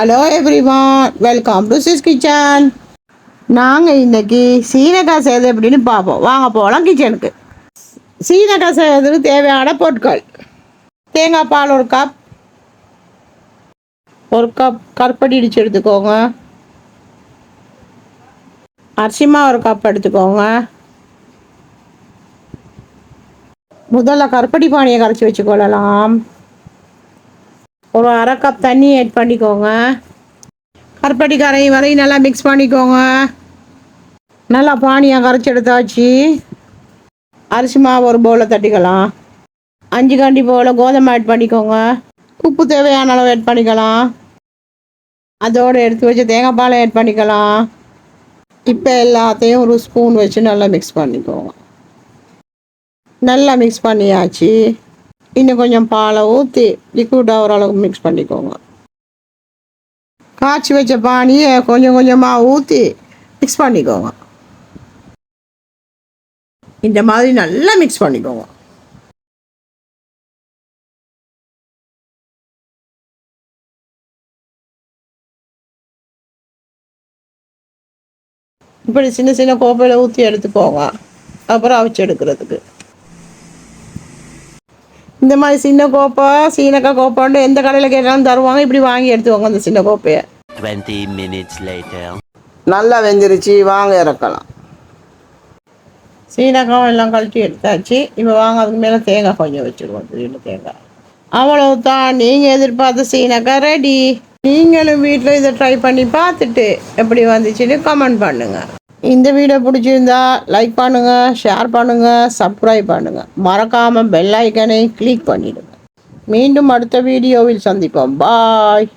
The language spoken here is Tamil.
Hello everyone, welcome to sis kitchen. நாங்கள் இன்னைக்கு சீனக்காய் செய்வது எப்படின்னு பார்ப்போம். வாங்க போகலாம் கிச்சனுக்கு. சீனக்காய் செய்வதற்கு தேவையான பொருட்கள்: தேங்காய் பால் ஒரு கப் கருப்பட்டி இடித்து எடுத்துக்கோங்க. அரிசிமா ஒரு கப் எடுத்துக்கோங்க. முதல்ல கருப்பட்டி பானியை கரைச்சி வச்சுக்கொள்ளலாம். ஒரு அரை கப் தண்ணி ஆட் பண்ணிக்கோங்க. கருப்பட்டி கரையும் வரையும் நல்லா மிக்ஸ் பண்ணிக்கோங்க. நல்லா பானியை கரைச்சி எடுத்தாச்சு. அரிசி மாவு ஒரு பவுலில் தட்டிக்கலாம். 5 கண்டி போல் கோதுமை ஆட் பண்ணிக்கோங்க. உப்பு தேவையான அளவு ஆட் பண்ணிக்கலாம். அதோடு எடுத்து வச்சு தேங்காய் பாலை ஆட் பண்ணிக்கலாம். இப்போ எல்லாத்தையும் ஒரு ஸ்பூன் வச்சு நல்லா மிக்ஸ் பண்ணிக்கோங்க. நல்லா மிக்ஸ் பண்ணியாச்சு. இன்னும் கொஞ்சம் பாலை ஊற்றி லிக்விடாக ஓரளவுக்கு மிக்ஸ் பண்ணிக்கோங்க. காய்ச்சி வச்ச பானியை கொஞ்சம் கொஞ்சமாக ஊற்றி மிக்ஸ் பண்ணிக்கோங்க. இந்த மாதிரி நல்லா மிக்ஸ் பண்ணிக்கோங்க. இப்படி சின்ன சின்ன கோப்பையில் ஊற்றி எடுத்துக்கோங்க. அப்புறம் அவிச்சு எடுக்கிறதுக்கு இந்த மாதிரி சின்ன கோப்பை, சீனக்காய் கோப்பைன்னு எந்த கடையில் கேட்டாலும் தருவாங்க. இப்படி வாங்கி எடுத்துக்கோங்க அந்த சின்ன கோப்பையை. 20 minutes later. நல்லா வெந்துருச்சு, வாங்க இறக்கலாம். சீனக்காய் எல்லாம் கழட்டி எடுத்தாச்சு. இப்போ வாங்க அதுக்கு மேலே தேங்காய் கொஞ்சம் வச்சுருவோம். தேங்காய் அவ்வளவுதான். நீங்கள் எதிர்பார்த்த சீனக்காய் ரெடி. நீங்களும் வீட்டில் இதை ட்ரை பண்ணி பார்த்துட்டு எப்படி வந்துச்சுன்னு கமெண்ட் பண்ணுங்கள். இந்த வீடியோ பிடிச்சிருந்தா லைக் பண்ணுங்கள், ஷேர் பண்ணுங்கள், சப்ஸ்கிரைப் பண்ணுங்கள். மறக்காமல் பெல் ஐக்கனை கிளிக் பண்ணிவிடுங்க. மீண்டும் அடுத்த வீடியோவில் சந்திப்போம். பாய்.